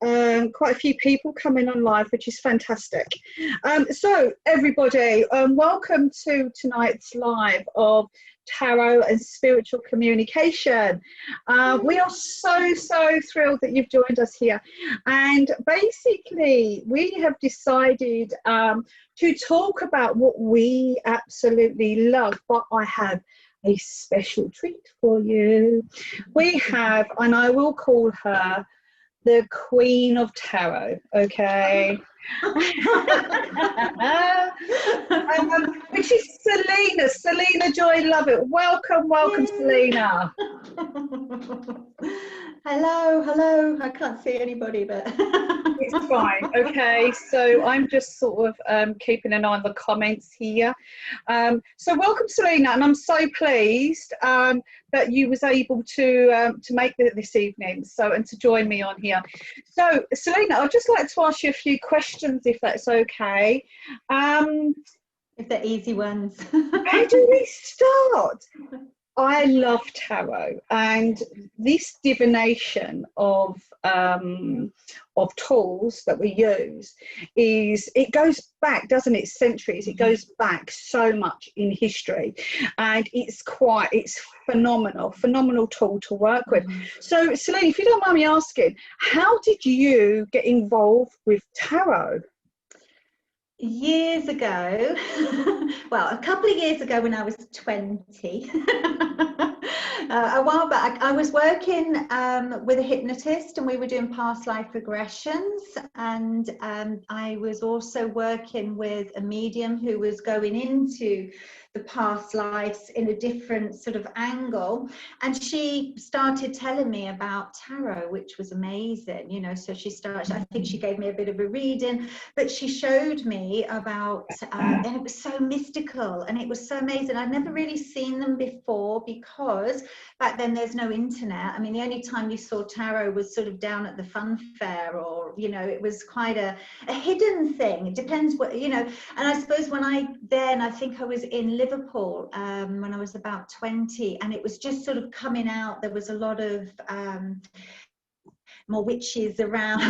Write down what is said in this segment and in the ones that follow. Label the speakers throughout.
Speaker 1: quite a few people coming on live, which is fantastic. So everybody, welcome to tonight's live of tarot and spiritual communication. We are so thrilled that you've joined us here, and basically we have decided to talk about what we absolutely love, but I have a special treat for you. We have, and I will call her the Queen of Tarot, okay? Which is Selena. Selena Joy Lovett. Welcome,
Speaker 2: Yay.
Speaker 1: Selena.
Speaker 2: Hello. I can't see anybody, but
Speaker 1: it's fine. Okay, so I'm just sort of keeping an eye on the comments here. So welcome, Selena, and I'm so pleased that you was able to make it this evening, and to join me on here. So Selena, I'd just like to ask you a few questions, if that's okay.
Speaker 2: If they're easy ones.
Speaker 1: How do we start? I love tarot, and this divination of tools that we use it goes back, doesn't it, centuries. It goes back so much in history, and it's phenomenal tool to work with. So Selena, if you don't mind me asking, how did you get involved with tarot?
Speaker 2: Years ago, well, a couple of years ago when I was 20, a while back, I was working with a hypnotist, and we were doing past life regressions, and I was also working with a medium who was going into the past lives in a different sort of angle, and she started telling me about tarot, which was amazing, you know. So she started, I think she gave me a bit of a reading, but she showed me about and it was so mystical, and it was so amazing. I'd never really seen them before, because back then there's no internet. I mean, the only time you saw tarot was sort of down at the fun fair, or, you know, it was quite a hidden thing. It depends what, you know. And I suppose when I think I was in Liverpool when I was about 20, and it was just sort of coming out. There was a lot of more witches around,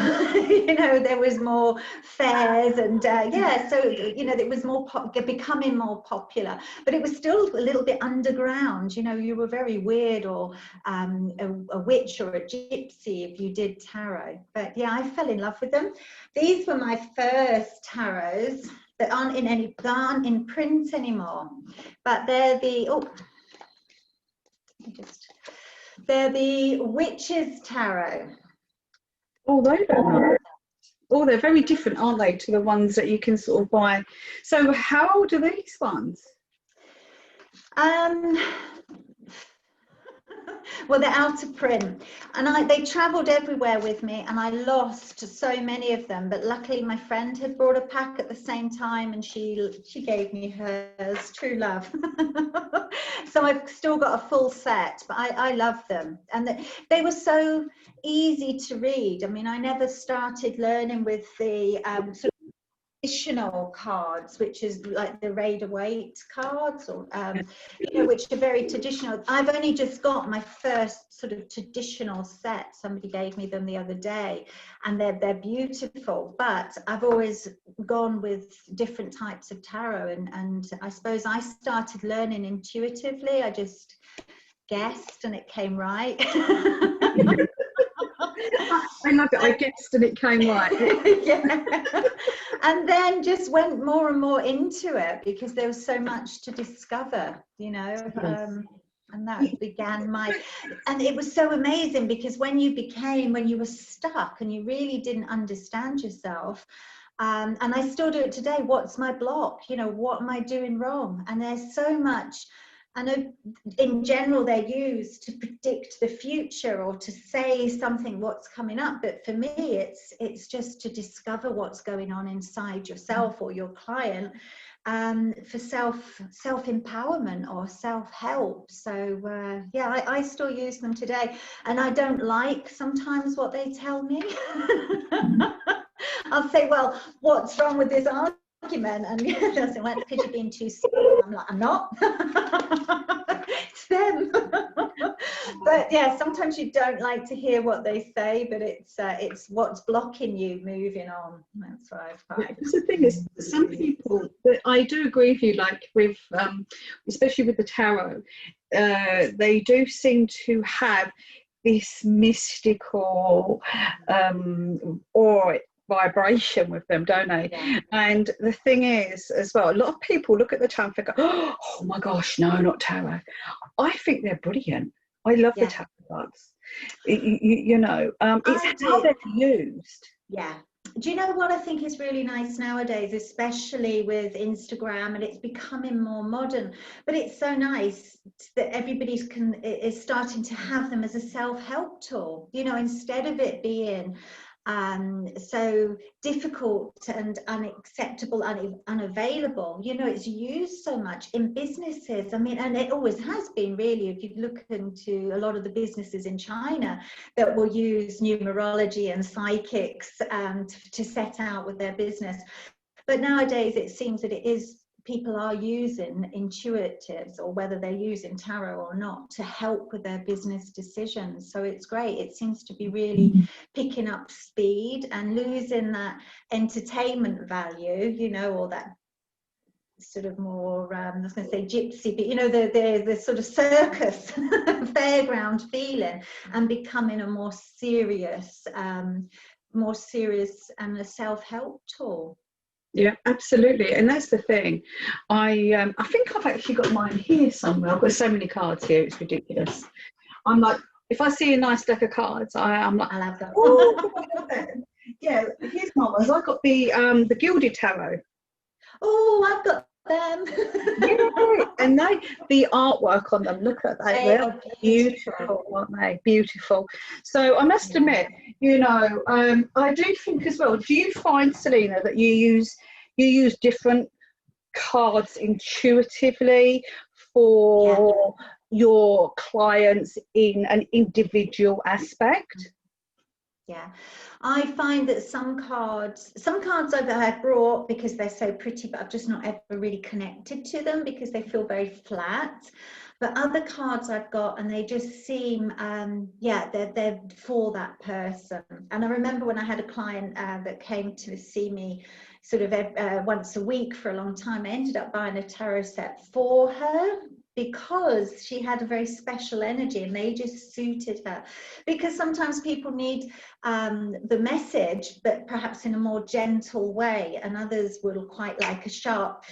Speaker 2: you know, there was more fairs, and yeah, so, you know, it was more becoming more popular, but it was still a little bit underground. You know, you were very weird, or a witch or a gypsy if you did tarot. But yeah, I fell in love with them. These were my first tarots that aren't in print anymore, but they're the Witch's Tarot.
Speaker 1: Oh, they don't know. Oh, they're very different, aren't they, to the ones that you can sort of buy. So how old are these ones?
Speaker 2: Well, they're out of print, and they travelled everywhere with me, and I lost so many of them, but luckily my friend had brought a pack at the same time, and she gave me hers, true love. So I've still got a full set, but I love them, and they were so easy to read. I mean, I never started learning with the sort of traditional cards, which is like the Rider-Waite cards, or you know, which are very traditional. I've only just got my first sort of traditional set. Somebody gave me them the other day, and they're beautiful, but I've always gone with different types of tarot, and I suppose I started learning intuitively. I just guessed and it came right.
Speaker 1: I love it. I guessed and it came right.
Speaker 2: Yeah. And then just went more and more into it, because there was so much to discover, you know.
Speaker 1: Yes.
Speaker 2: And that began and it was so amazing, because when you were stuck and you really didn't understand yourself, and I still do it today, what's my block, you know, what am I doing wrong? And there's so much. I know in general they're used to predict the future, or to say something what's coming up, but for me it's just to discover what's going on inside yourself or your client, for self-empowerment or self-help. So yeah, I still use them today, and I don't like sometimes what they tell me. I'll say, well, what's wrong with this argument? And they'll say, well, it's because you're being too smart. I'm like, I'm not. It's them. But yeah, sometimes you don't like to hear what they say, but it's what's blocking you moving on. That's what I find.
Speaker 1: Because the thing is, some people, but I do agree with you, like with especially with the tarot, they do seem to have this mystical or vibration with them, don't they?
Speaker 2: Yeah.
Speaker 1: And the thing is as well, a lot of people look at the tarot and go, oh my gosh, no, not tarot. I think they're brilliant. I love the tarot cards. You know, it's how they're used.
Speaker 2: Yeah. Do you know what I think is really nice nowadays, especially with Instagram, and it's becoming more modern, but it's so nice that everybody's is starting to have them as a self-help tool, you know, instead of it being so difficult and unacceptable, unavailable. You know, it's used so much in businesses. I mean, and it always has been, really. If you look into a lot of the businesses in China that will use numerology and psychics to set out with their business. But nowadays it seems that people are using intuitives, or whether they're using tarot or not, to help with their business decisions. So it's great. It seems to be really picking up speed and losing that entertainment value, you know, or that sort of more, I was going to say gypsy, but you know, the sort of circus fairground feeling, and becoming a more serious and a self-help tool.
Speaker 1: Yeah, absolutely. And that's the thing. I think I've actually got mine here somewhere. I've got so many cards here, it's ridiculous. I'm like, if I see a nice deck of cards, I'm like,
Speaker 2: I love that.
Speaker 1: oh, yeah, here's my ones. I got the Gilded Tarot.
Speaker 2: Oh, I've got them.
Speaker 1: Yeah, and the artwork on them, look at that. They're beautiful, aren't they? Beautiful. So I must admit, you know, I do think as well, do you find, Selena, that you use different cards intuitively for your clients in an individual aspect?
Speaker 2: Yeah, I find that some cards I've brought because they're so pretty, but I've just not ever really connected to them because they feel very flat. But other cards I've got, and they just seem, they're for that person. And I remember when I had a client that came to see me sort of once a week for a long time, I ended up buying a tarot set for her, because she had a very special energy and they just suited her. Because sometimes people need the message, but perhaps in a more gentle way, and others will quite like a sharp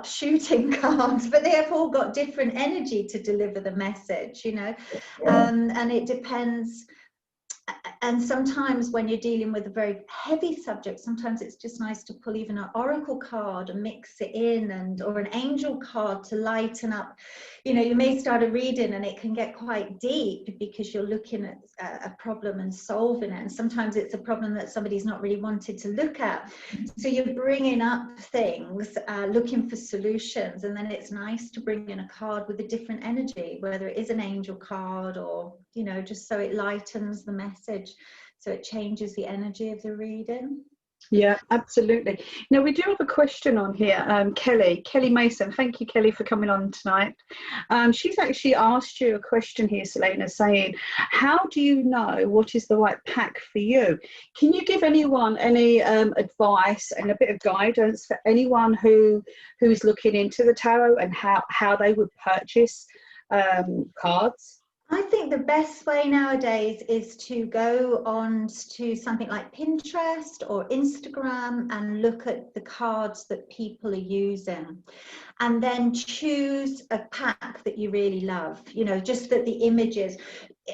Speaker 2: shooting card, but they have all got different energy to deliver the message, you know. And it depends. And sometimes when you're dealing with a very heavy subject, sometimes it's just nice to pull even an oracle card and mix it in, or an angel card to lighten up. You know, you may start a reading and it can get quite deep because you're looking at a problem and solving it. And sometimes it's a problem that somebody's not really wanted to look at. So you're bringing up things, looking for solutions. And then it's nice to bring in a card with a different energy, whether it is an angel card or, you know, just so it lightens the message. So it changes the energy of the reading.
Speaker 1: Yeah, absolutely. Now we do have a question on here. Kelly Mason, thank you, Kelly, for coming on tonight. She's actually asked you a question here, Selena, saying, how do you know what is the right pack for you? Can you give anyone any advice and a bit of guidance for anyone who's looking into the tarot, and how they would purchase cards?
Speaker 2: I think the best way nowadays is to go on to something like Pinterest or Instagram and look at the cards that people are using, and then choose a pack that you really love, you know, just that the images.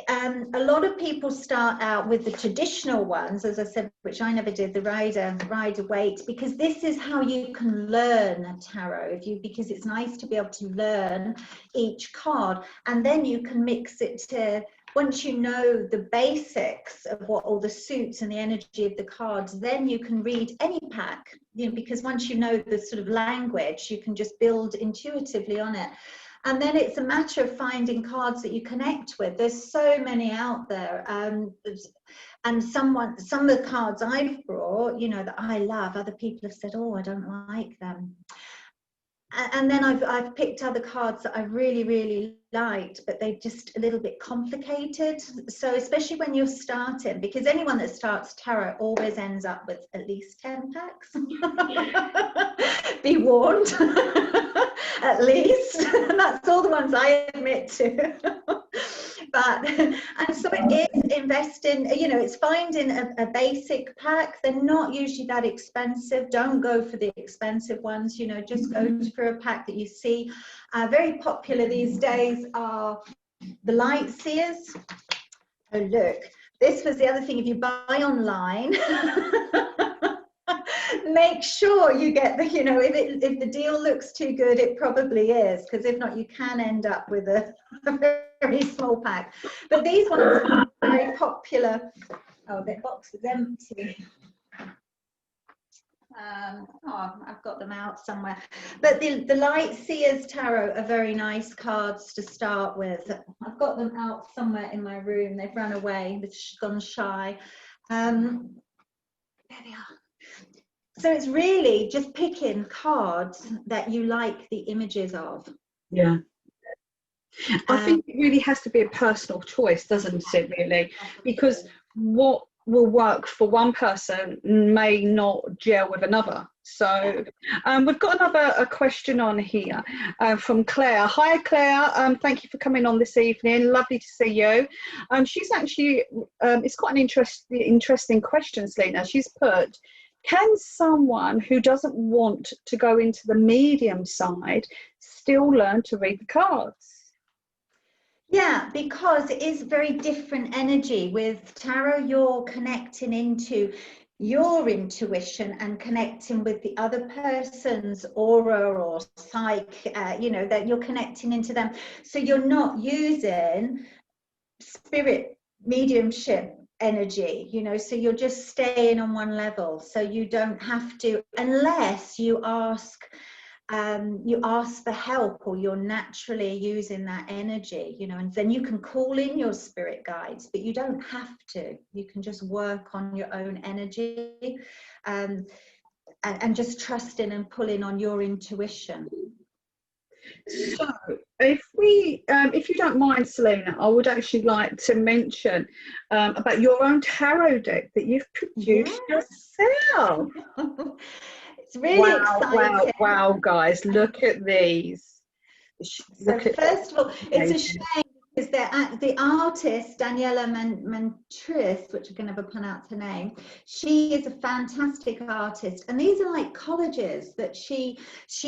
Speaker 2: A lot of people start out with the traditional ones, as I said, which I never did, the Rider-Waite, because this is how you can learn tarot, because it's nice to be able to learn each card, and then you can mix it to, once you know the basics of what all the suits and the energy of the cards, then you can read any pack, you know, because once you know the sort of language, you can just build intuitively on it. And then it's a matter of finding cards that you connect with. There's so many out there. And some of the cards I've brought, you know, that I love, other people have said, oh, I don't like them. And then I've picked other cards that I really liked, but they're just a little bit complicated. So especially when you're starting, because anyone that starts tarot always ends up with at least 10 packs. Be warned. At least. That's all the ones I admit to. But, and so it is investing, you know, it's finding a basic pack. They're not usually that expensive. Don't go for the expensive ones, you know, just go for a pack that you see. Very popular these days are the light seers. Oh, look, this was the other thing. If you buy online, make sure you get the, you know, if the deal looks too good, it probably is, because if not, you can end up with a very small pack. But these ones are very popular. Oh, the box is empty. Oh, I've got them out somewhere. But the Light Seers Tarot are very nice cards to start with. I've got them out somewhere in my room. They've run away, they've gone shy. There they are. So it's really just picking cards that you like the images of.
Speaker 1: Yeah. I think it really has to be a personal choice, doesn't it, really? Because what will work for one person may not gel with another. So we've got a question on here from Claire. Hi, Claire. Thank you for coming on this evening. Lovely to see you. She's actually, it's quite an interesting question, Selena. She's put, can someone who doesn't want to go into the medium side still learn to read the cards?
Speaker 2: Yeah, because it is very different energy. With tarot, you're connecting into your intuition and connecting with the other person's aura or psyche, you know, that you're connecting into them. So you're not using spirit mediumship energy, you know, so you're just staying on one level. So you don't have to, unless you ask for help, or you're naturally using that energy, you know, and then you can call in your spirit guides, but you don't have to. You can just work on your own energy, and just trusting and pulling on your intuition.
Speaker 1: So if you don't mind, Selena, I would actually like to mention about your own tarot deck that you've produced yourself.
Speaker 2: It's really exciting.
Speaker 1: Wow, guys, look at these.
Speaker 2: First of all, it's a shame because the artist, Daniela Mantris, which I can never pronounce her name, she is a fantastic artist. And these are like collages that she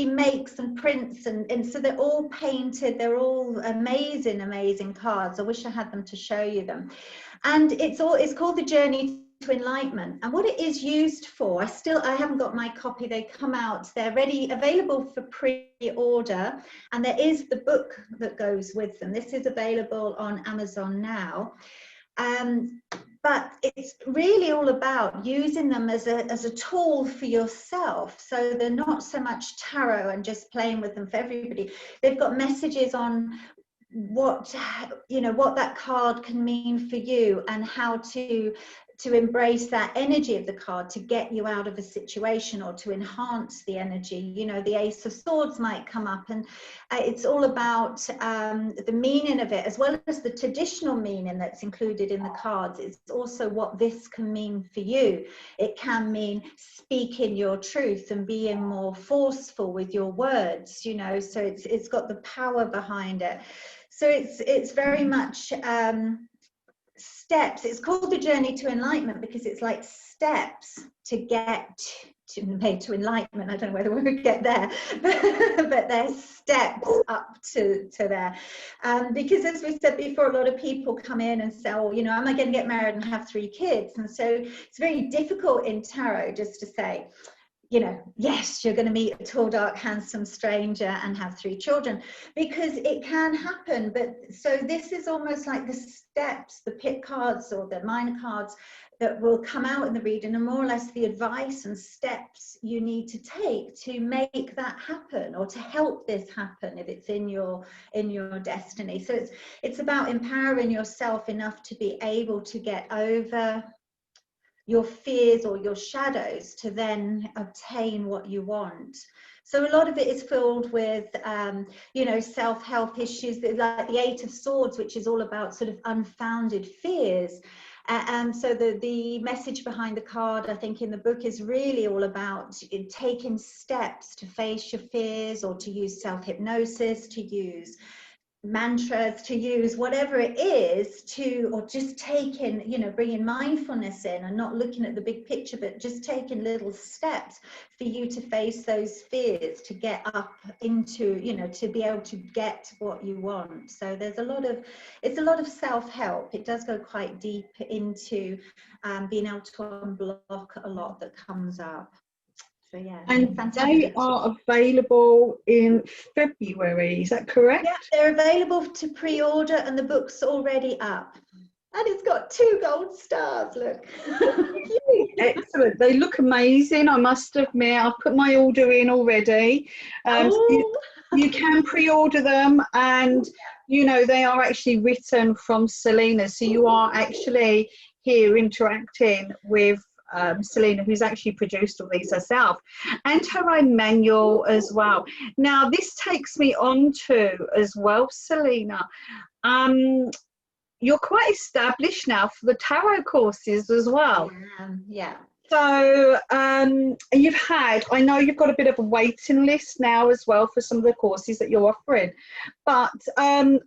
Speaker 2: makes and prints. And so they're all painted. They're all amazing cards. I wish I had them to show you them. And it's called The Journey to Enlightenment, and what it is used for, I haven't got my copy. They come out, they're ready, available for pre-order, and there is the book that goes with them. This is available on Amazon now, but it's really all about using them as a tool for yourself. So they're not so much tarot and just playing with them for everybody. They've got messages on what, you know, what that card can mean for you, and how to embrace that energy of the card to get you out of a situation, or to enhance the energy. You know, the Ace of Swords might come up, and it's all about the meaning of it, as well as the traditional meaning that's included in the cards. It's also what this can mean for you. It can mean speaking your truth and being more forceful with your words, you know, so it's got the power behind it. So it's very much steps. It's called The Journey to Enlightenment because it's like steps to get to enlightenment. I don't know whether we'll get there, but there's steps up to there. Because as we said before, a lot of people come in and say, oh, you know, am I going to get married and have 3 kids? And so it's very difficult in tarot just to say, you know, yes, you're going to meet a tall, dark, handsome stranger and have 3 children, because it can happen. But so this is almost like the steps, the pit cards or the minor cards that will come out in the reading, and more or less the advice and steps you need to take to make that happen, or to help this happen if it's in your destiny. So it's about empowering yourself enough to be able to get over your fears or your shadows to then obtain what you want. So a lot of it is filled with, you know, self-help issues, like the Eight of Swords, which is all about sort of unfounded fears. And so the message behind the card, I think, in the book is really all about taking steps to face your fears, or to use self-hypnosis, to use mantras, to use whatever it is, to, or just taking, you know, bringing mindfulness in and not looking at the big picture, but just taking little steps for you to face those fears, to get up into, you know, to be able to get what you want. So there's a lot of, it's a lot of self-help. It does go quite deep into being able to unblock a lot that comes up. So yeah,
Speaker 1: And
Speaker 2: fantastic.
Speaker 1: they are available in February, is that correct?
Speaker 2: Yeah, they're available to pre-order, and the book's already up. And it's got 2 gold stars, look.
Speaker 1: Excellent. They look amazing, I must admit. I've put my order in already. So you can pre-order them, and you know, they are actually written from Selena. So you are actually here interacting with Selena, who's actually produced all these herself, and her own manual as well. Now, this takes me on to, as well, Selena, you're quite established now for the tarot courses as well.
Speaker 2: Yeah.
Speaker 1: So you've had, I know you've got a bit of a waiting list now as well for some of the courses that you're offering, but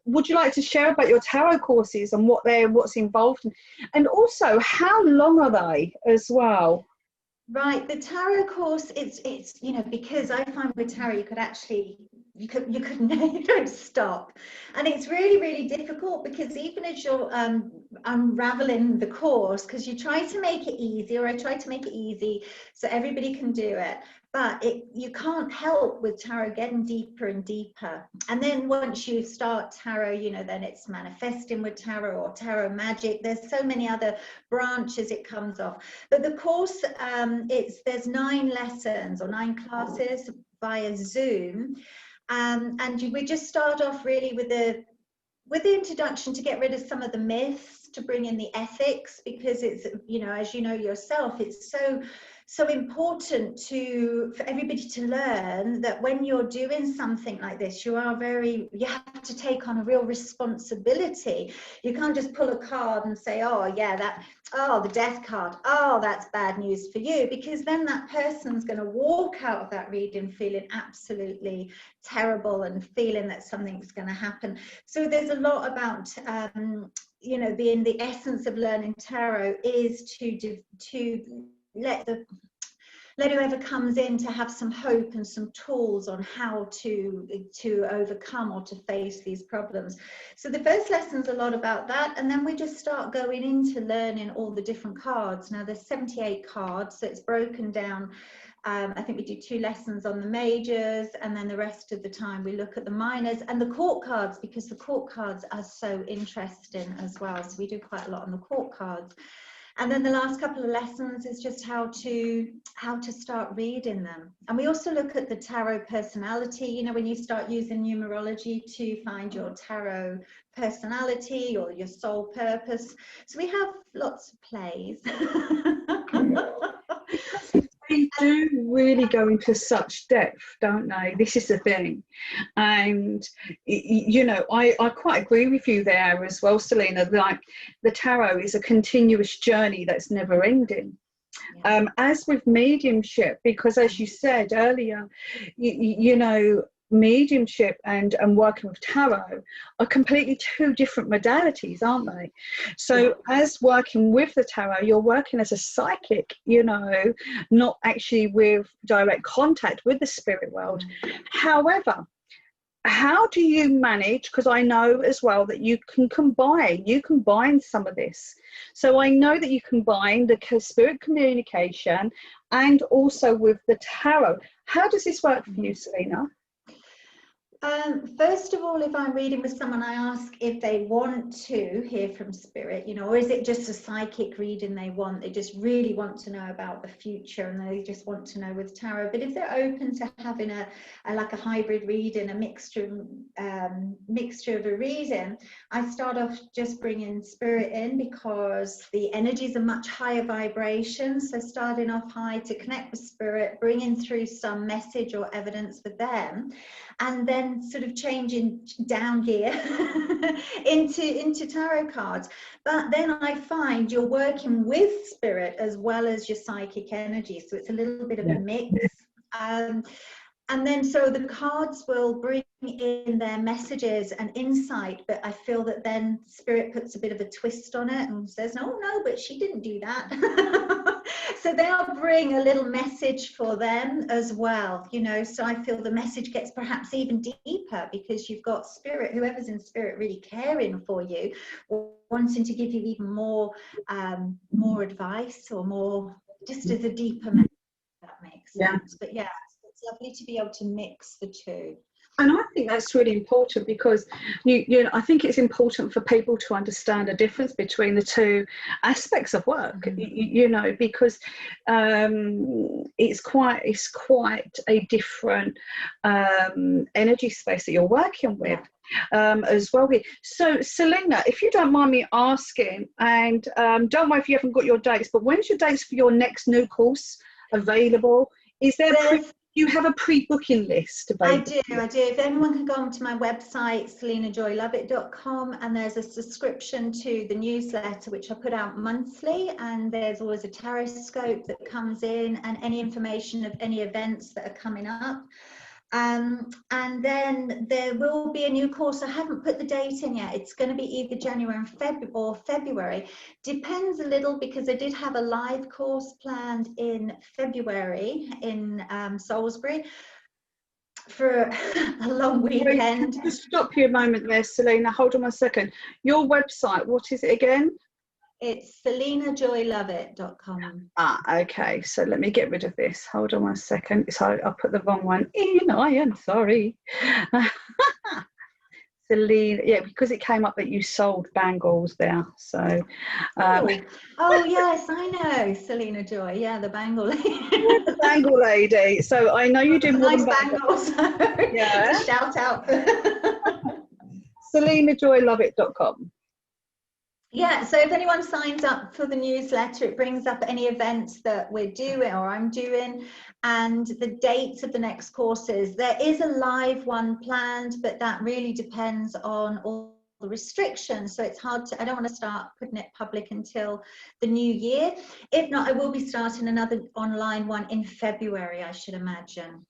Speaker 1: would you like to share about your tarot courses and what's involved, and also how long are they as well?
Speaker 2: Right, the tarot course, it's you know, because I find with tarot you could actually, you don't stop, and it's really difficult, because even as you're unraveling the course, because you try to make it easy, or I try to make it easy so everybody can do it, but you can't help with tarot getting deeper and deeper. And then once you start tarot, you know, then it's manifesting with tarot, or tarot magic. There's so many other branches it comes off. But the course, there's 9 lessons or 9 classes via Zoom, and we just start off really with the introduction, to get rid of some of the myths, to bring in the ethics, because it's, you know, as you know yourself, it's so important for everybody to learn that when you're doing something like this, you have to take on a real responsibility. You can't just pull a card and say, oh yeah, the death card, oh, that's bad news for you, because then that person's going to walk out of that reading feeling absolutely terrible and feeling that something's going to happen. So there's a lot about you know, the essence of learning tarot is to let whoever comes in to have some hope and some tools on how to overcome or to face these problems. So the first lesson's a lot about that, and then we just start going into learning all the different cards. Now there's 78 cards, so it's broken down. I think we do 2 lessons on the majors, and then the rest of the time we look at the minors and the court cards, because the court cards are so interesting as well. So we do quite a lot on the court cards. And then the last couple of lessons is just how to start reading them. And we also look at the tarot personality, you know, when you start using numerology to find your tarot personality or your soul purpose. So we have lots of plays.
Speaker 1: They do really go into such depth, don't they? This is the thing. And, you know, I quite agree with you there as well, Selena. Like, the tarot is a continuous journey that's never ending. As with mediumship, because as you said earlier, you know, mediumship and working with tarot are completely 2 different modalities, aren't they? So as working with the tarot, you're working as a psychic, you know, not actually with direct contact with the spirit world. However, how do you manage, because I know as well that you can combine some of this. So I know that you combine the spirit communication and also with the tarot. How does this work for you, Selena?
Speaker 2: First of all, if I'm reading with someone, I ask if they want to hear from spirit, or is it just a psychic reading they want? They just really want to know about the future, and they just want to know with tarot. But if they're open to having a like a hybrid reading, a mixture of a reading, I start off just bringing spirit in, because the energies are much higher vibration. So starting off high to connect with spirit, bringing through some message or evidence for them, and then sort of changing down gear into tarot cards. But then I find you're working with spirit as well as your psychic energy, so it's a little bit of a mix. And then so the cards will bring in their messages and insight, but I feel that then spirit puts a bit of a twist on it and says, oh no, but she didn't do that. So they'll bring a little message for them as well, so I feel the message gets perhaps even deeper, because you've got spirit, whoever's in spirit, really caring for you, wanting to give you even more advice, or more, just as a deeper message, if that makes sense. But yeah, it's lovely to be able to mix the two.
Speaker 1: And I think that's really important, because I think it's important for people to understand the difference between the two aspects of work. Because it's quite a different energy space that you're working with. As well. So Selena, if you don't mind me asking, and don't worry if you haven't got your dates, but when's your dates for your next new course available? Is there you have a pre-booking list available?
Speaker 2: I do. If anyone can go onto my website, selenajoyloveit.com, and there's a subscription to the newsletter, which I put out monthly, and there's always a tarot scope that comes in, and any information of any events that are coming up. And then there will be a new course. I haven't put the date in yet. It's going to be either January or February. Depends a little, because I did have a live course planned in February in Salisbury for a long weekend.
Speaker 1: Can I just stop you a moment there, Selena? Hold on one second. Your website, what is it again?
Speaker 2: It's selenajoyloveit.com.
Speaker 1: Okay, so let me get rid of this. Hold on one second. So I put the wrong one in. I am sorry. Selena, yeah, because it came up that you sold bangles there. So
Speaker 2: oh yes, I know Selena Joy. Yeah, the bangle lady.
Speaker 1: The bangle lady. So I know you do more
Speaker 2: nice
Speaker 1: than
Speaker 2: bangles.
Speaker 1: Yeah.
Speaker 2: Just shout out.
Speaker 1: selenajoyloveit.com.
Speaker 2: Yeah, so if anyone signs up for the newsletter, it brings up any events that we're doing or I'm doing, and the dates of the next courses. There is a live one planned, but that really depends on all the restrictions. So it's hard to, I don't want to start putting it public until the new year. If not, I will be starting another online one in February, I should imagine.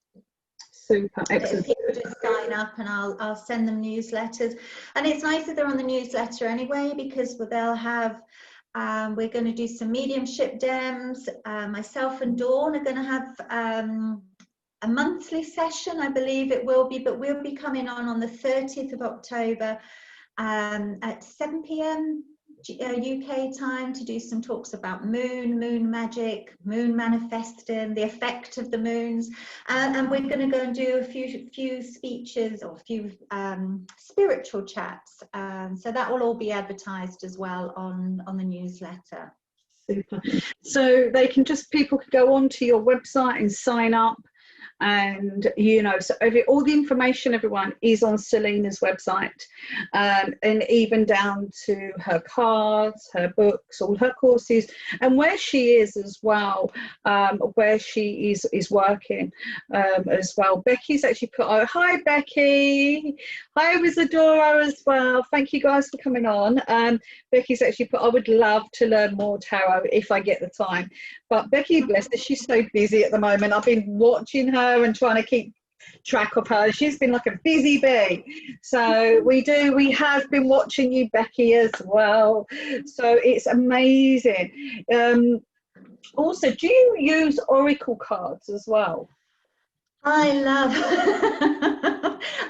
Speaker 1: Super, excellent.
Speaker 2: People just sign up, and I'll send them newsletters, and it's nice that they're on the newsletter anyway, because they'll have we're going to do some mediumship dems. Myself and Dawn are going to have a monthly session, I believe it will be, but we'll be coming on the 30th of October at 7 p.m. UK time to do some talks about moon magic, moon manifesting, the effect of the moons, and we're going to go and do a few speeches or a few spiritual chats, so that will all be advertised as well on the newsletter.
Speaker 1: Super. So people can go onto your website and sign up, and so all the information, everyone, is on Selena's website, and even down to her cards, her books, all her courses, and where she is as well, where she is working as well. Becky's actually put, oh, hi Becky, hi Isadora as well, thank you guys for coming on. Becky's actually put, I would love to learn more tarot if I get the time, but Becky, bless her, she's so busy at the moment. I've been watching her and trying to keep track of her. She's been like a busy bee. So we have been watching you, Becky, as well. So it's amazing. Also, do you use oracle cards as well?
Speaker 2: I love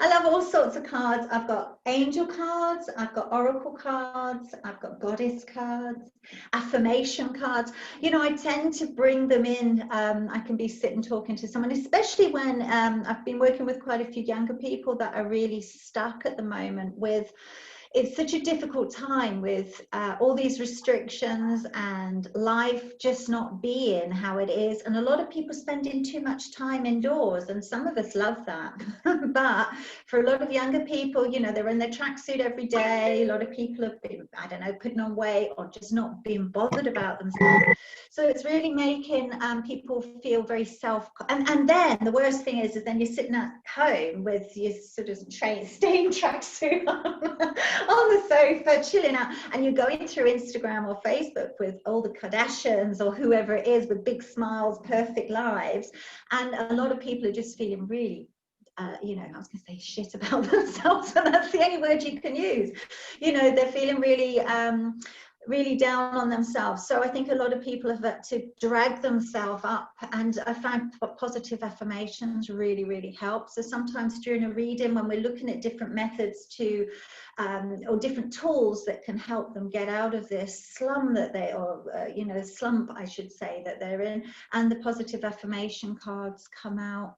Speaker 2: I love all sorts of cards. I've got angel cards, I've got oracle cards, I've got goddess cards, affirmation cards. You know, I tend to bring them in. I can be sitting talking to someone, especially when I've been working with quite a few younger people that are really stuck at the moment with, it's such a difficult time with all these restrictions and life just not being how it is, and a lot of people spending too much time indoors, and some of us love that. But for a lot of younger people, you know, they're in their tracksuit every day. A lot of people have been, I don't know, putting on weight or just not being bothered about themselves. So it's really making people feel very and then the worst thing is then you're sitting at home with your sort of stained tracksuit on the sofa, chilling out, and you're going through Instagram or Facebook with all the Kardashians or whoever it is with big smiles, perfect lives, and a lot of people are just feeling really you know, I was going to say shit about themselves, and that's the only word you can use. You know, they're feeling really really down on themselves. So I think a lot of people have had to drag themselves up, and I find positive affirmations really, really help. So sometimes during a reading, when we're looking at different methods to or different tools that can help them get out of this slum that they or you know, slump I should say that they're in, and the positive affirmation cards come out.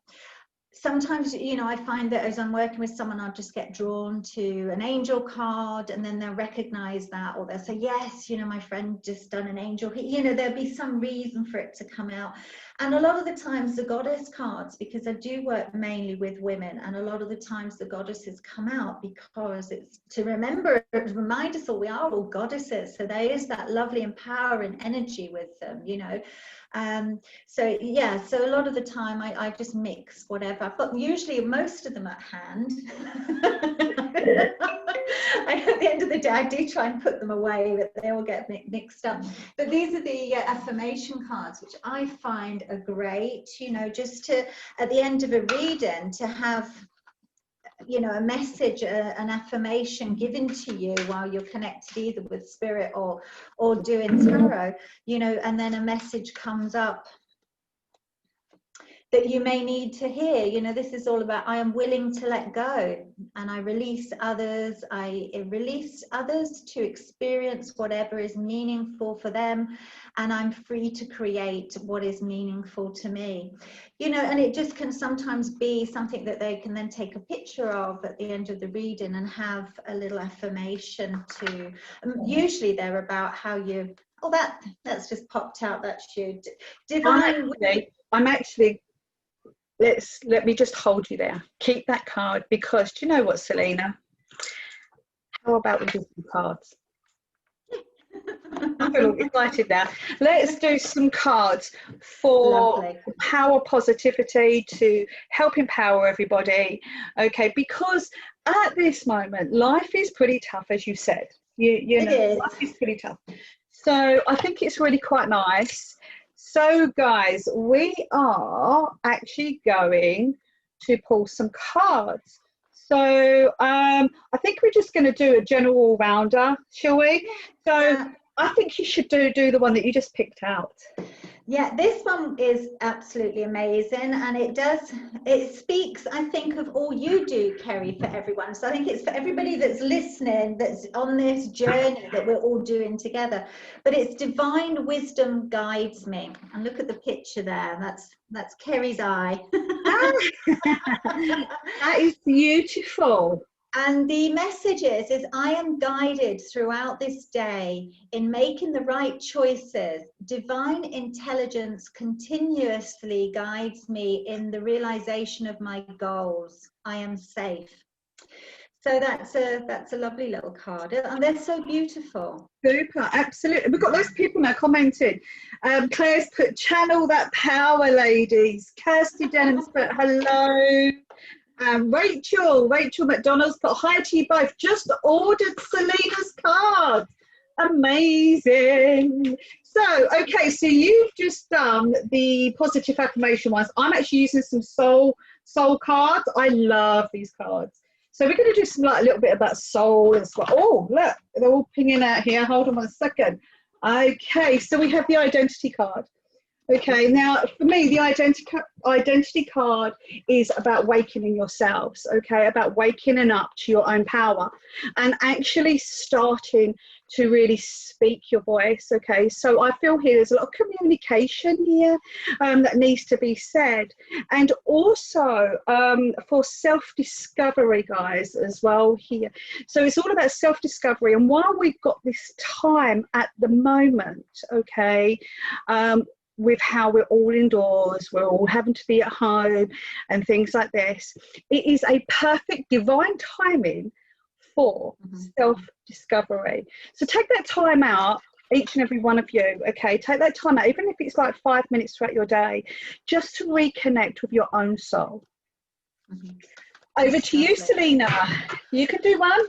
Speaker 2: Sometimes, you know, I find that as I'm working with someone, I'll just get drawn to an angel card, and then they'll recognize that, or they'll say, yes, you know, my friend just done an angel, you know, there'll be some reason for it to come out. And a lot of the times the goddess cards, because I do work mainly with women, and a lot of the times the goddesses come out because it's to remember, remind us all we are all goddesses. So there is that lovely empowering energy with them, you know. So yeah, so a lot of the time I just mix whatever I've got, usually most of them at hand. At the end of the day I do try and put them away, but they all get mixed up. But these are the affirmation cards, which I find are great, you know, just to at the end of a reading to have, you know, a message, an affirmation given to you while you're connected either with spirit or doing tarot, you know, and then a message comes up that you may need to hear. You know, this is all about I am willing to let go, and I release others. I release others to experience whatever is meaningful for them, and I'm free to create what is meaningful to me. You know, and it just can sometimes be something that they can then take a picture of at the end of the reading and have a little affirmation to. Usually they're about how you, oh, that's just popped out, that's you. Divine.
Speaker 1: I'm actually let me just hold you there. Keep that card, because do you know what, Selena? How about we do some cards? I feel excited now. Let's do some cards for
Speaker 2: Lovely.
Speaker 1: power positivity, to help empower everybody. Okay, because at this moment, life is pretty tough, as you said. You know, life is pretty tough. So I think it's really quite nice. So guys, we are actually going to pull some cards. So I think we're just going to do a general rounder, shall we? So I think you should do the one that you just picked out.
Speaker 2: Yeah, this one is absolutely amazing, and it speaks, I think, of all you do, Kerry, for everyone. So I think it's for everybody that's listening, that's on this journey that we're all doing together. But it's divine wisdom guides me. And look at the picture there. That's Kerry's eye.
Speaker 1: That is beautiful.
Speaker 2: And the message is I am guided throughout this day in making the right choices. Divine intelligence continuously guides me in the realization of my goals. I am safe. So that's a lovely little card, and they're so beautiful.
Speaker 1: Super, absolutely. We've got lots of people now commenting. Claire's put channel that power, ladies. Kirsty Denham's put hello. Rachel McDonald's put hi to you both. Just ordered Selena's cards. Amazing. So, okay, so you've just done the positive affirmation ones. I'm actually using some soul cards. I love these cards. So we're going to do some like a little bit about soul as well. Oh, look, they're all pinging out here. Hold on 1 second. Okay, so we have the identity card. Okay, now for me, the identity card is about awakening yourselves, okay, about waking up to your own power and actually starting to really speak your voice, okay. So I feel here there's a lot of communication here that needs to be said, and also for self-discovery, guys, as well here. So it's all about self-discovery, and while we've got this time at the moment, okay, with how we're all indoors, we're all having to be at home and things like this, it is a perfect divine timing for self-discovery. So take that time out, each and every one of you, okay, take that time out, even if it's like 5 minutes throughout your day, just to reconnect with your own soul. Over to you, Selena. You can do one.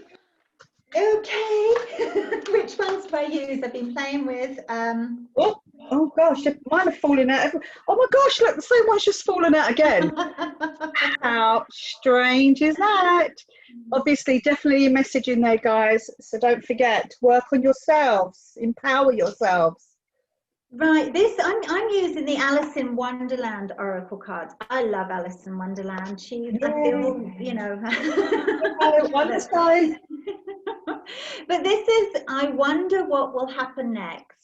Speaker 2: Okay. Which ones do I use? I've been playing with
Speaker 1: oh gosh, mine are falling out. Oh my gosh, look, the same one's just fallen out again. How strange is that? Obviously, definitely a message in there, guys. So don't forget, work on yourselves, empower yourselves.
Speaker 2: Right, I'm using the Alice in Wonderland Oracle cards. I love Alice in Wonderland. I feel, you know. But this is, I wonder what will happen next.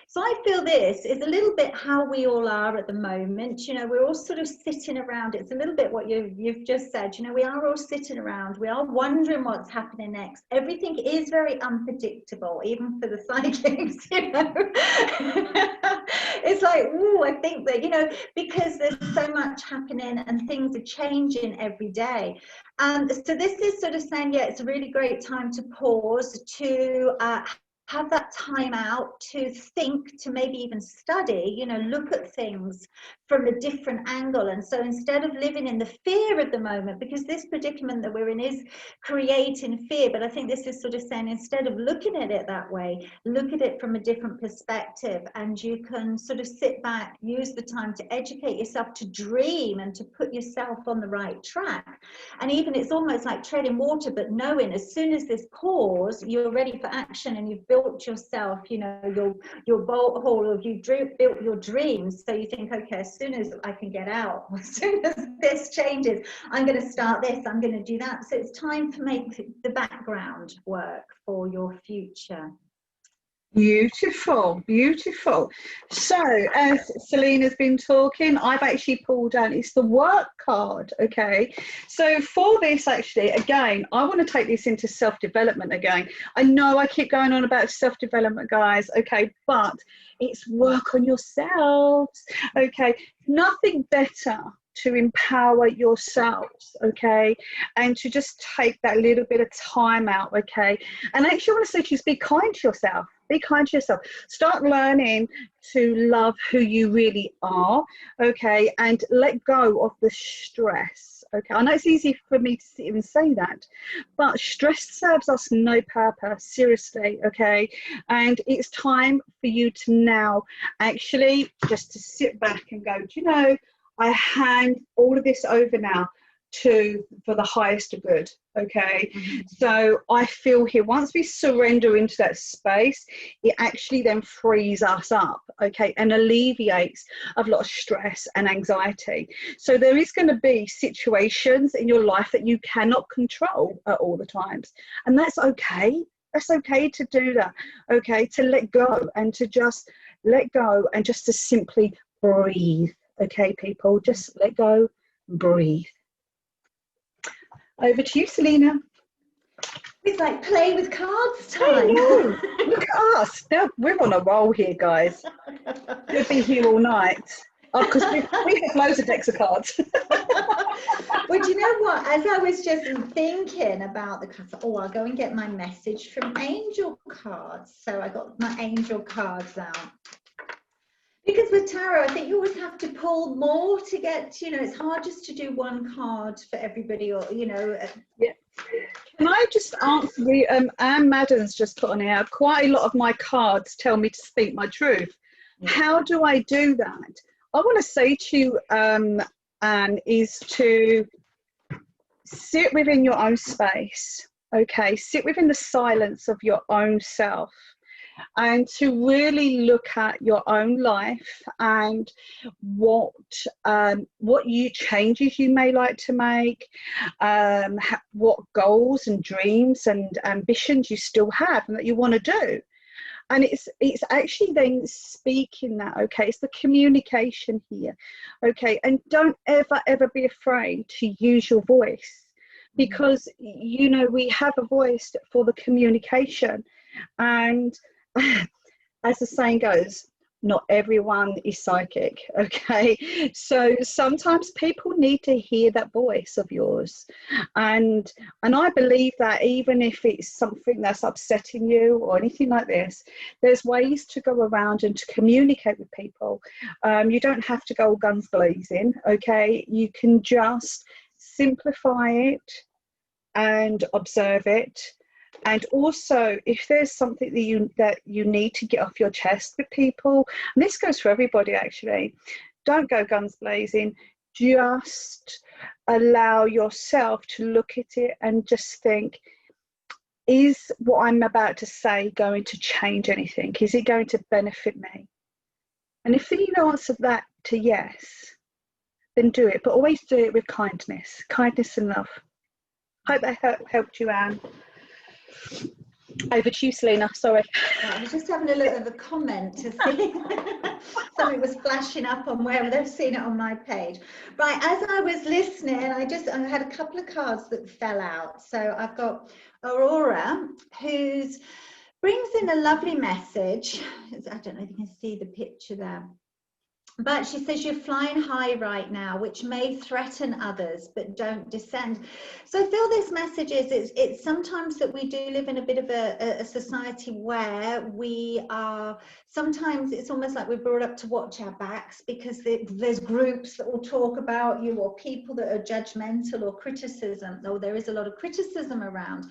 Speaker 2: So I feel this is a little bit how we all are at the moment. You know, we're all sort of sitting around. It's a little bit what you've just said. You know, we are all sitting around. We are wondering what's happening next. Everything is very unpredictable, even for the psychics, you know. It's like, ooh, I think that, you know, because there's so much happening and things are changing every day. So this is sort of saying, yeah, it's a really great time to pause, to have that time out, to think, to maybe even study, you know, look at things from a different angle. And so instead of living in the fear of the moment, because this predicament that we're in is creating fear, but I think this is sort of saying, instead of looking at it that way, look at it from a different perspective, and you can sort of sit back, use the time to educate yourself, to dream and to put yourself on the right track. And even it's almost like treading water, but knowing as soon as this pause, you're ready for action, and you've built yourself, you know, your bolt hole, or you built your dreams. So you think, okay, as soon as I can get out, as soon as this changes, I'm going to start this, I'm going to do that. So it's time to make the background work for your future.
Speaker 1: Beautiful, beautiful. So as Selena's been talking, I've actually pulled down, it's the work card, okay? So for this, actually, again, I want to take this into self-development again. I know I keep going on about self-development, guys, okay, but it's work on yourselves, okay? Nothing better to empower yourselves, okay, and to just take that little bit of time out, okay. And actually I want to say to you, be kind to yourself. Be kind to yourself. Start learning to love who you really are, okay, and let go of the stress, okay. I know it's easy for me to sit here and say that, but stress serves us no purpose, seriously, okay. And it's time for you to now actually just to sit back and go, do you know, I hand all of this over now for the highest good, okay. So I feel here, once we surrender into that space, it actually then frees us up, okay, and alleviates a lot of stress and anxiety. So there is going to be situations in your life that you cannot control at all the times, and that's okay. That's okay to do that, okay, to let go and to just let go and just to simply breathe. Okay, people, just let go, breathe. Over to you, Selena.
Speaker 2: It's like play with cards time.
Speaker 1: Look at us. Now, we're on a roll here, guys. We'll be here all night. Because we have loads of decks of cards.
Speaker 2: Well, do you know what? As I was just thinking about the cards, I'll go and get my message from angel cards. So I got my angel cards out. Because with tarot, I think you always have to pull more to get, you know, it's hard just to do one card for everybody, or, you know.
Speaker 1: Yeah. Can I just answer Anne Madden's just put on here, quite a lot of my cards tell me to speak my truth. Yeah. How do I do that? I want to say to you, Anne, is to sit within your own space, okay? Sit within the silence of your own self and to really look at your own life and what you changes you may like to make, what goals and dreams and ambitions you still have and that you want to do. And it's actually then speaking that, okay, it's the communication here, okay, and don't ever be afraid to use your voice, because you know we have a voice for the communication. And as the saying goes, not everyone is psychic, okay? So sometimes people need to hear that voice of yours. And I believe that even if it's something that's upsetting you or anything like this, there's ways to go around and to communicate with people. You don't have to go guns blazing, okay? You can just simplify it and observe it. And also, if there's something that you need to get off your chest with people, and this goes for everybody actually, don't go guns blazing. Just allow yourself to look at it and just think, is what I'm about to say going to change anything? Is it going to benefit me? And if you answer that to yes, then do it. But always do it with kindness and love. Hope that helped you, Anne. Over to you, Selena. Sorry.
Speaker 2: I was just having a look at the comment to see something was flashing up on where they've seen it on my page. Right, as I was listening, I had a couple of cards that fell out. So I've got Aurora, who's brings in a lovely message. I don't know if you can see the picture there. But she says you're flying high right now, which may threaten others, but don't descend. So I feel this message is it's sometimes that we do live in a bit of a society where we are, sometimes it's almost like we're brought up to watch our backs, because there's groups that will talk about you, or people that are judgmental, or criticism, or there is a lot of criticism around.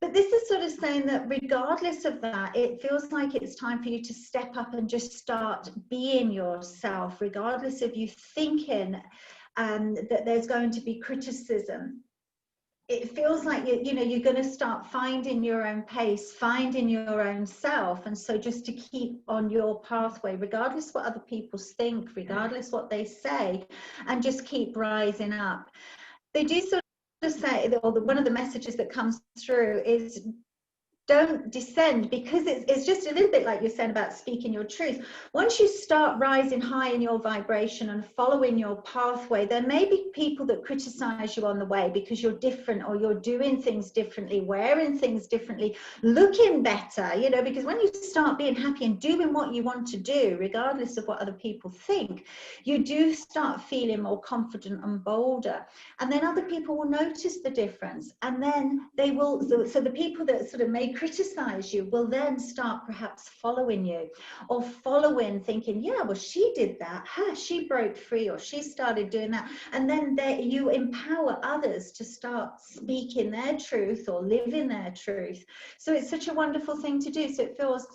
Speaker 2: But this is sort of saying that regardless of that, it feels like it's time for you to step up and just start being yourself, regardless of you thinking that there's going to be criticism. It feels like you're going to start finding your own pace, finding your own self. And so just to keep on your pathway, regardless what other people think, regardless what they say, and just keep rising up. They do sort of say, or one of the messages that comes through is don't descend, because it's just a little bit like you're saying about speaking your truth. Once you start rising high in your vibration and following your pathway, there may be people that criticize you on the way because you're different, or you're doing things differently, wearing things differently, looking better, because when you start being happy and doing what you want to do, regardless of what other people think, you do start feeling more confident and bolder. And then other people will notice the difference, and then they will, so the people that sort of may criticize you will then start perhaps following you, or following, thinking, yeah, well, she did that, she broke free, or she started doing that. And then you empower others to start speaking their truth or living their truth. So it's such a wonderful thing to do. So it feels,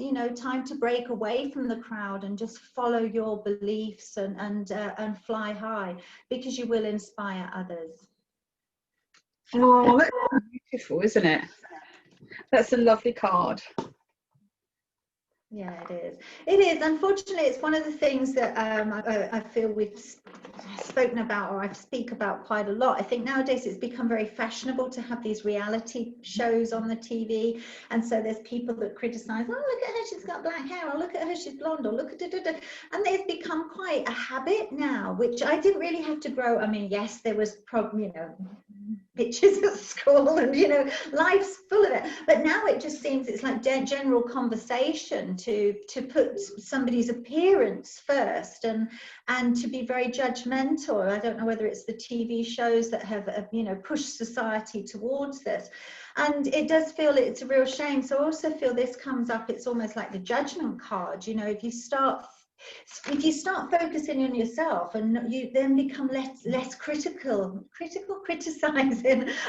Speaker 2: time to break away from the crowd and just follow your beliefs and fly high, because you will inspire others.
Speaker 1: Oh, that's beautiful, isn't it? That's a lovely card.
Speaker 2: Yeah, it is. It is. Unfortunately, it's one of the things that I feel we've spoken about, or I speak about quite a lot. I think nowadays it's become very fashionable to have these reality shows on the TV, and so there's people that criticize, oh, look at her, she's got black hair, or look at her, she's blonde, or look at and it's become quite a habit now, which I didn't really have to grow. I mean, yes, there was pictures at school, and life's full of it, but now it just seems it's like general conversation to put somebody's appearance first, and to be very judgmental. I don't know whether it's the TV shows that have pushed society towards this, and it does feel it's a real shame. So I also feel this comes up, it's almost like the judgment card. If you start focusing on yourself, and you then become less criticizing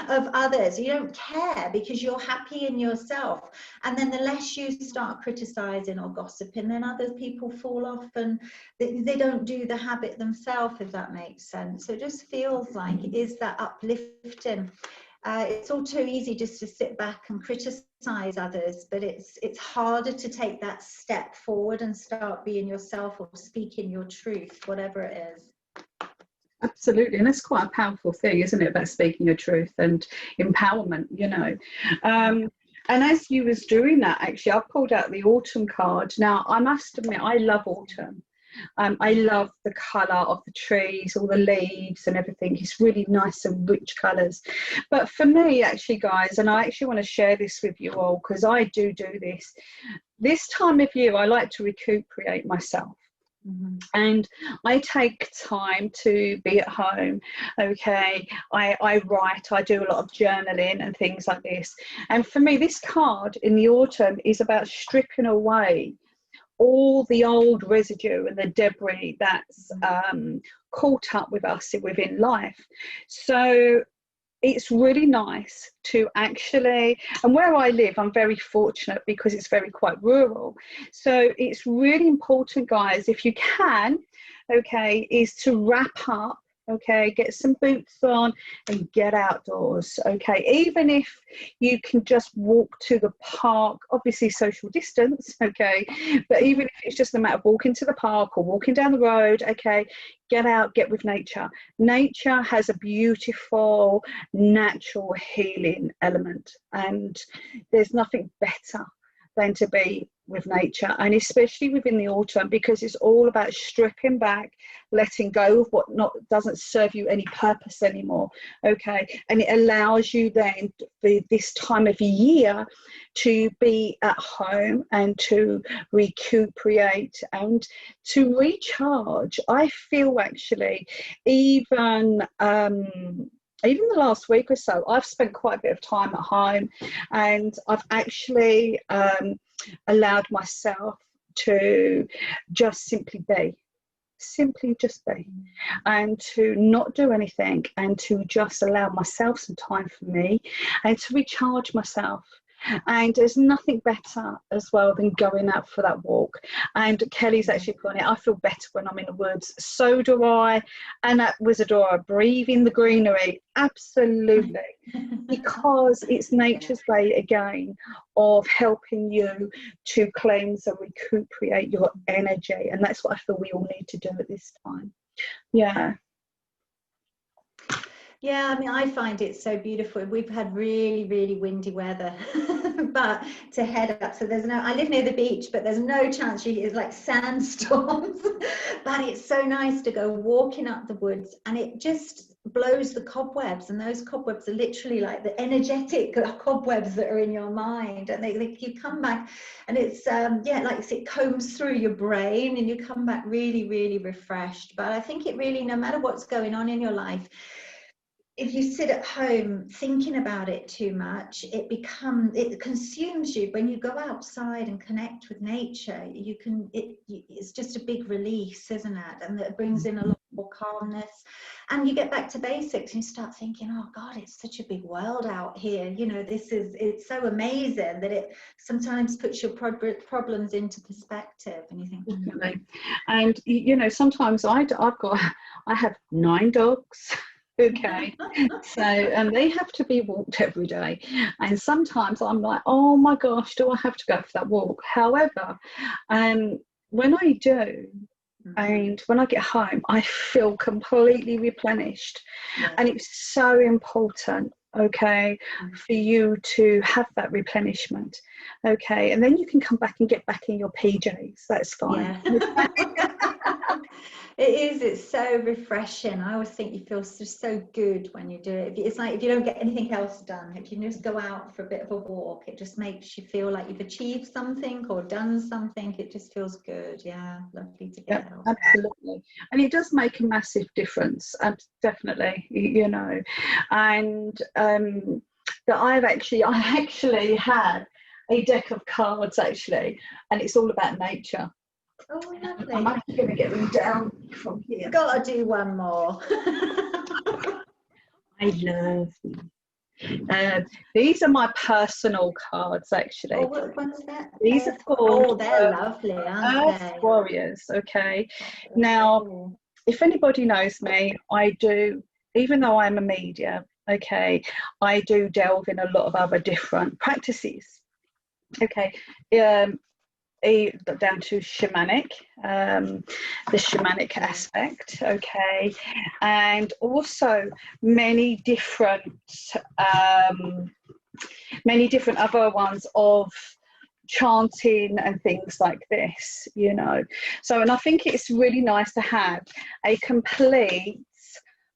Speaker 2: of others, you don't care because you're happy in yourself. And then the less you start criticizing or gossiping, then other people fall off, and they don't do the habit themselves, if that makes sense. So it just feels like it is that uplifting. it's all too easy just to sit back and criticize others, but it's harder to take that step forward and start being yourself or speaking your truth, whatever it is.
Speaker 1: Absolutely, and that's quite a powerful thing, isn't it, about speaking your truth and empowerment, you know. And as you was doing that, actually, I pulled out the autumn card. Now, I must admit, I love autumn. I love the colour of the trees, all the leaves and everything. It's really nice and rich colours. But for me, actually, guys, and I actually want to share this with you all, because I do this time of year, I like to recuperate myself. And I take time to be at home. Okay, I write, I do a lot of journaling and things like this. And for me, this card in the autumn is about stripping away all the old residue and the debris that's caught up with us within life. So it's really nice to actually, and where I live, I'm very fortunate because it's quite rural. So it's really important, guys, if you can, okay, is to wrap up, okay, get some boots on and get outdoors, okay, even if you can just walk to the park, obviously social distance, okay, but even if it's just a matter of walking to the park or walking down the road, okay, get out, get with nature. Nature has a beautiful natural healing element, and there's nothing better than to be with nature, and especially within the autumn, because it's all about stripping back, letting go of what doesn't serve you any purpose anymore, okay, and it allows you then for this time of year to be at home and to recuperate and to recharge. I feel actually even the last week or so, I've spent quite a bit of time at home, and I've actually allowed myself to just simply just be, and to not do anything, and to just allow myself some time for me and to recharge myself. And there's nothing better as well than going out for that walk. And Kelly's actually put it, I feel better when I'm in the woods. So do I. And at Wizardora, breathing the greenery, absolutely. Because it's nature's way again of helping you to cleanse and recuperate your energy. And that's what I feel we all need to do at this time. Yeah.
Speaker 2: Yeah, I mean, I find it so beautiful. We've had really, really windy weather, but to head up, so I live near the beach, but there's no chance it's like sandstorms. But it's so nice to go walking up the woods, and it just blows the cobwebs, and those cobwebs are literally like the energetic cobwebs that are in your mind, and you come back, and it's like it combs through your brain, and you come back really, really refreshed. But I think it really, no matter what's going on in your life, if you sit at home thinking about it too much, it consumes you. When you go outside and connect with nature, it's just a big release, isn't it? And it brings in a lot more calmness, and you get back to basics and you start thinking, oh God, it's such a big world out here. You know, it's so amazing that it sometimes puts your problems into perspective, and you think,
Speaker 1: definitely. And you know, sometimes I have 9 dogs. Okay, so and they have to be walked every day, and sometimes I'm like, oh my gosh, do I have to go for that walk? However, when I do, and when I get home, I feel completely replenished. And it's so important, okay, for you to have that replenishment, okay, and then you can come back and get back in your PJs. That's fine.
Speaker 2: It's so refreshing. I always think you feel so good when you do it. It's like if you don't get anything else done, if you just go out for a bit of a walk, it just makes you feel like you've achieved something or done something. It just feels good. Yeah, lovely to get out.
Speaker 1: Absolutely. And it does make a massive difference, definitely, you know. And that I actually had a deck of cards actually, and it's all about nature.
Speaker 2: Oh, lovely.
Speaker 1: I'm actually going to get them down from here.
Speaker 2: Gotta do one more.
Speaker 1: I love them. These are my personal cards, actually.
Speaker 2: Oh, what one's that?
Speaker 1: These are called.
Speaker 2: Oh, they're lovely, aren't they?
Speaker 1: Warriors. Okay. Now, if anybody knows me, I do. Even though I'm a medium, okay, I do delve in a lot of other different practices. Okay, down to shamanic, the shamanic aspect, okay, and also many different other ones of chanting and things like this, you know. So, and I think it's really nice to have a complete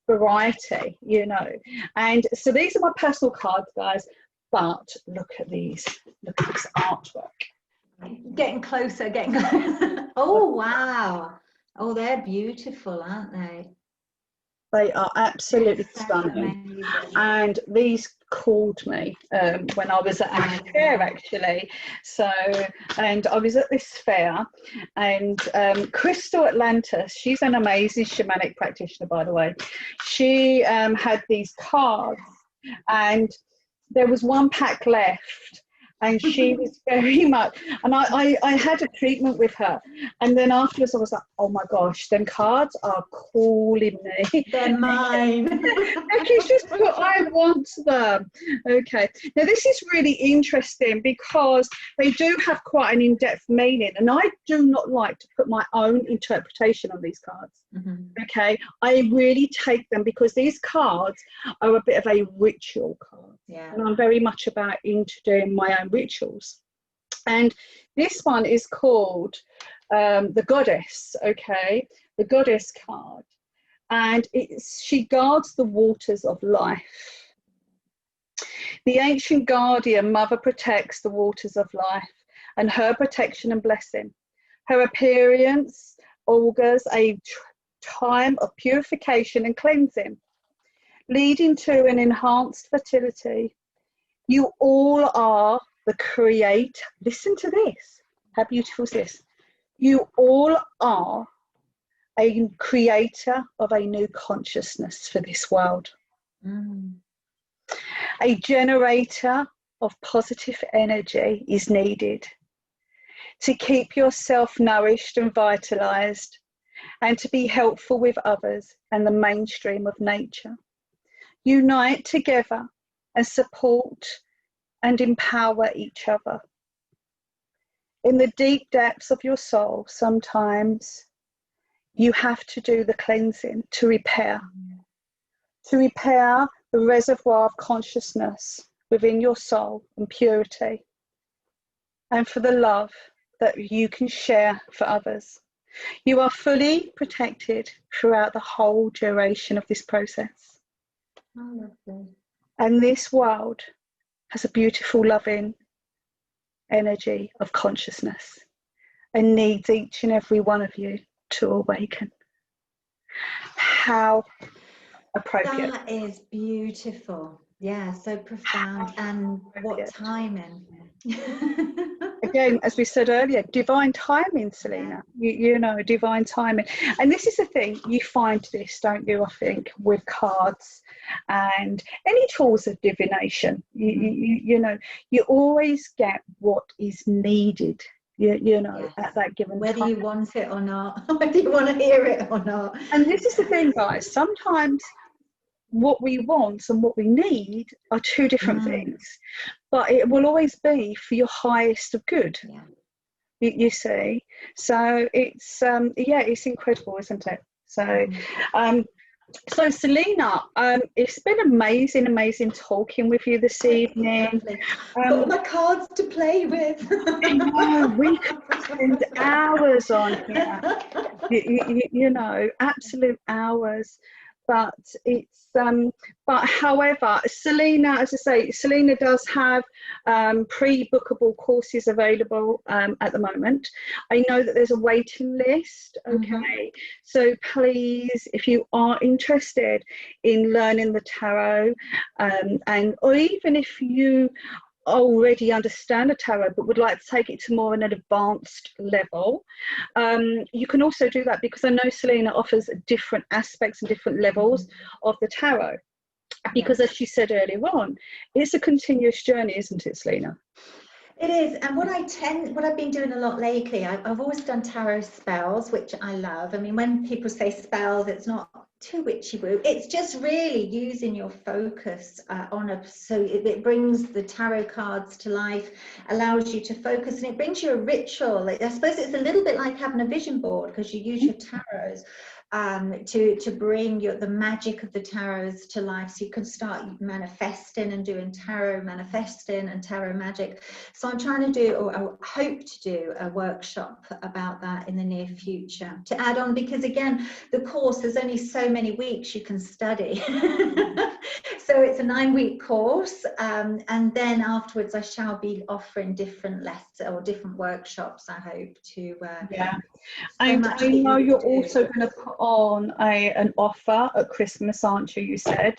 Speaker 1: variety, you know. And so these are my personal cards, guys, but look at these, look at this artwork.
Speaker 2: Getting closer, getting closer. Oh, wow. Oh, they're beautiful, aren't they?
Speaker 1: They are absolutely
Speaker 2: So
Speaker 1: stunning.
Speaker 2: amazing.
Speaker 1: And these called me when I was at a fair, actually. So, and I was at this fair, and Crystal Atlantis, she's an amazing shamanic practitioner, by the way. She had these cards, and there was one pack left. And she was very much, and I had a treatment with her, and then afterwards I was like, oh my gosh, them cards are calling me.
Speaker 2: They're mine.
Speaker 1: It's just what I want them. Okay, now this is really interesting because they do have quite an in-depth meaning, and I do not like to put my own interpretation on these cards. Okay, I really take them because these cards are a bit of a ritual card.
Speaker 2: Yeah.
Speaker 1: And I'm very much about into doing my own rituals. And this one is called the Goddess, okay? The Goddess card. And she guards the waters of life. The ancient guardian mother protects the waters of life, and her protection and blessing. Her appearance augurs a time of purification and cleansing, leading to an enhanced fertility. You all are the creator. Listen to this. How beautiful is this? You all are a creator of a new consciousness for this world. A generator of positive energy is needed to keep yourself nourished and vitalized, and to be helpful with others and the mainstream of nature. Unite together and support and empower each other. In the deep depths of your soul, sometimes you have to do the cleansing to repair the reservoir of consciousness within your soul and purity, and for the love that you can share for others. You are fully protected throughout the whole duration of this process.
Speaker 2: Oh, lovely.
Speaker 1: And this world has a beautiful, loving energy of consciousness and needs each and every one of you to awaken. How appropriate.
Speaker 2: That is beautiful. Yeah, so profound. And what timing.
Speaker 1: Again, as we said earlier, divine timing, Selena. You know, divine timing. And this is the thing, you find this, don't you, I think, with cards and any tools of divination. You know, you always get what is needed, you know, yes, at that given
Speaker 2: whether
Speaker 1: time.
Speaker 2: You want it or not, whether you want to hear it or not.
Speaker 1: And this is the thing, guys, sometimes what we want and what we need are two different things, but it will always be for your highest of good. You see, so it's yeah, it's incredible, isn't it? So so Selena, it's been amazing talking with you this evening.
Speaker 2: Got my cards to play with.
Speaker 1: We could spend hours on here. You know, absolute hours. But it's but however, Selena, as I say, Selena does have pre-bookable courses available at the moment. I know that there's a waiting list. Okay, so please, if you are interested in learning the tarot, and or even if you already understand a tarot but would like to take it to more an advanced level, you can also do that, because I know Selena offers different aspects and different levels of the tarot, because as she said earlier on, it's a continuous journey, isn't it, Selena?
Speaker 2: It is. And what I've been doing a lot lately, I've always done tarot spells, which I love. I mean, when people say spells, it's not too witchy woo. It's just really using your focus so it brings the tarot cards to life, allows you to focus, and it brings you a ritual. I suppose it's a little bit like having a vision board, because you use your tarots to bring the magic of the tarots to life, so you can start manifesting and doing tarot manifesting and tarot magic. So I'm trying to do, or I hope to do, a workshop about that in the near future to add on, because again, the course, there's only so many weeks you can study. So it's a 9-week course, and then afterwards I shall be offering different lessons or different workshops, I hope, to
Speaker 1: yeah.
Speaker 2: so
Speaker 1: And
Speaker 2: much
Speaker 1: I know you're
Speaker 2: do.
Speaker 1: also going to put on an offer at Christmas, aren't you? You said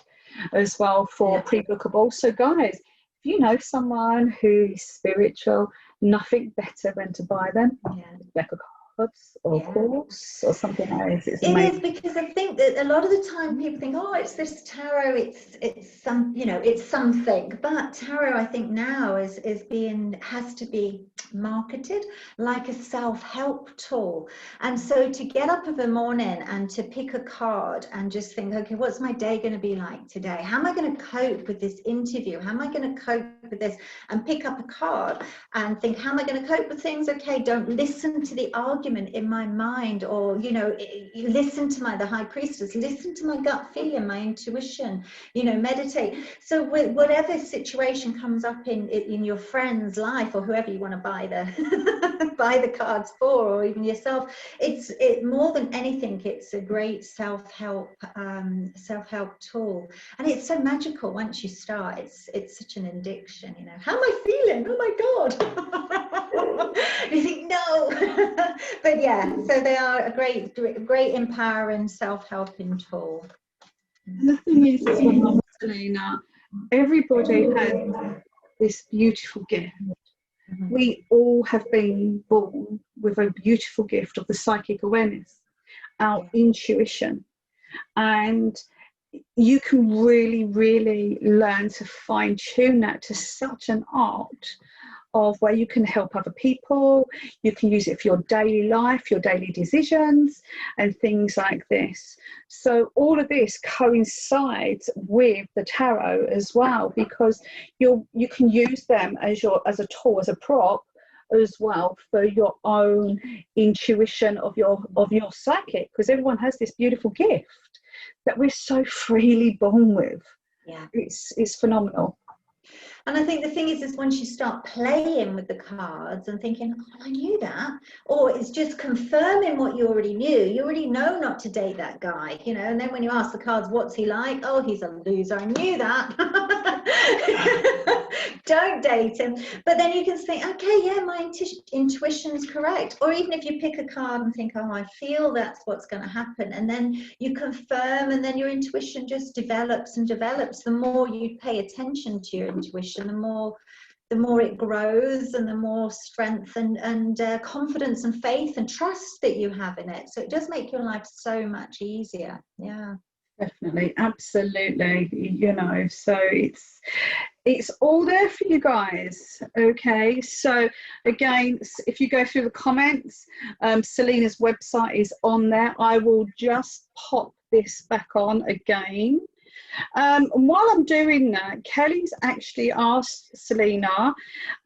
Speaker 1: as well for pre-bookable. So guys, if you know someone who is spiritual, nothing better than to buy them a deck of cards or a course or something else. It's amazing.
Speaker 2: It is, because I think that a lot of the time people think, oh, it's this tarot, it's some, you know, it's something. But tarot, I think now has to be marketed like a self-help tool. And so to get up of a morning and to pick a card and just think, okay, what's my day going to be like today? How am I going to cope with this interview? How am I going to cope with this? And pick up a card and think, how am I going to cope with things? Okay, don't listen to the argument in my mind, or, you know, listen to the high priestess, listen to my gut feeling, my intuition, you know, meditate. So with whatever situation comes up in your friend's life, or whoever you want to buy the cards for, or even yourself, it more than anything, it's a great self-help tool, and it's so magical once you start. It's such an addiction, you know. How am I feeling? Oh my god. You think, no. But yeah, so they are a great empowering self-helping tool.
Speaker 1: And the thing is as well, Selena, everybody has this beautiful gift. We all have been born with a beautiful gift of the psychic awareness, our intuition, and you can really, really learn to fine tune that to such an art of where you can help other people. You can use it for your daily life, your daily decisions, and things like this. So all of this coincides with the tarot as well, because you can use them as a tool, as a prop as well, for your own intuition of your psychic, because everyone has this beautiful gift that we're so freely born with. Yeah, it's phenomenal.
Speaker 2: And I think the thing is once you start playing with the cards and thinking, oh, I knew that, or it's just confirming what you already knew. You already know not to date that guy, you know, and then when you ask the cards, what's he like? Oh, he's a loser. I knew that. Don't date him. But then you can think, okay, yeah, my intuition is correct. Or even if you pick a card and think, oh, I feel that's what's going to happen, and then you confirm, and then your intuition just develops and develops. The more you pay attention to your intuition, the more it grows, and the more strength and confidence and faith and trust that you have in it. So it does make your life so much easier. Yeah,
Speaker 1: definitely, absolutely. You know, so it's all there for you guys. Okay, so again, if you go through the comments, Selena's website is on there. I will just pop this back on again. And while I'm doing that, Kelly's actually asked Selena,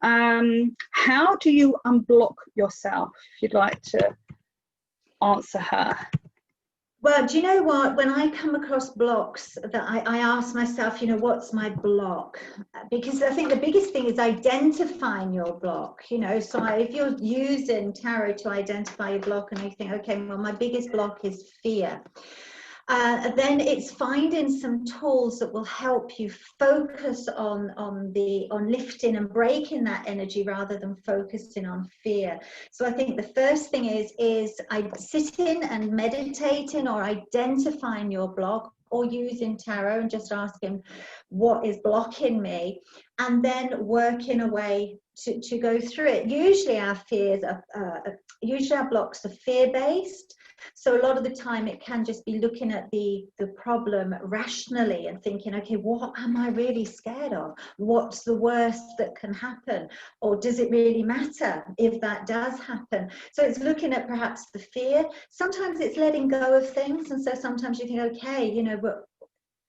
Speaker 1: how do you unblock yourself? If you'd like to answer her.
Speaker 2: Well, do you know what? When I come across blocks, that I ask myself, you know, what's my block? Because I think the biggest thing is identifying your block, you know. So if you're using tarot to identify your block and you think, okay, well, my biggest block is fear. Then it's finding some tools that will help you focus on lifting and breaking that energy rather than focusing on fear. So I think the first thing is sitting and meditating or identifying your block, or using tarot and just asking what is blocking me, and then working a way to go through it. Usually our fears are, usually our blocks are fear-based. So a lot of the time it can just be looking at the problem rationally and thinking, okay, what am I really scared of? What's the worst that can happen? Or does it really matter if that does happen? So it's looking at perhaps the fear. Sometimes it's letting go of things. And so sometimes you think, okay, you know, but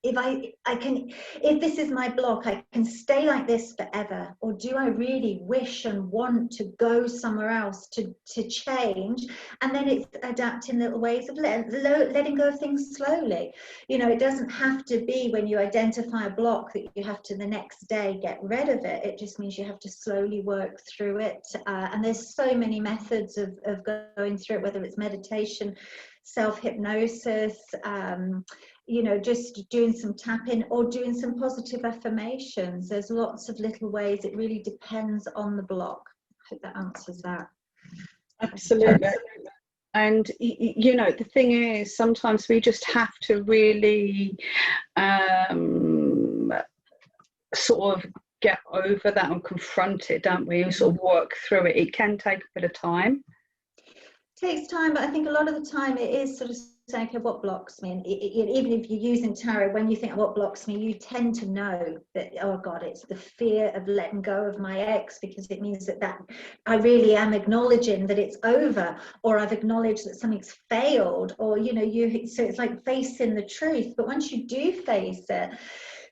Speaker 2: if this is my block, I can stay like this forever, or do I really wish and want to go somewhere else to change? And then it's adapting little ways of letting go of things slowly. You know, it doesn't have to be when you identify a block that you have to the next day get rid of it. It just means you have to slowly work through it. And there's so many methods of going through it, whether it's meditation, self-hypnosis, you know, just doing some tapping or doing some positive affirmations. There's lots of little ways. It really depends on the block. I hope that answers that.
Speaker 1: Absolutely. And you know, the thing is, sometimes we just have to really sort of get over that and confront it, don't we? And sort of work through it. It can take a bit of time.
Speaker 2: It takes time, but I think a lot of the time it is sort of saying, okay, what blocks me? And even if you're using tarot, when you think what blocks me, you tend to know that, oh God, it's the fear of letting go of my ex, because it means that I really am acknowledging that it's over, or I've acknowledged that something's failed, or, you know, so it's like facing the truth. But once you do face it,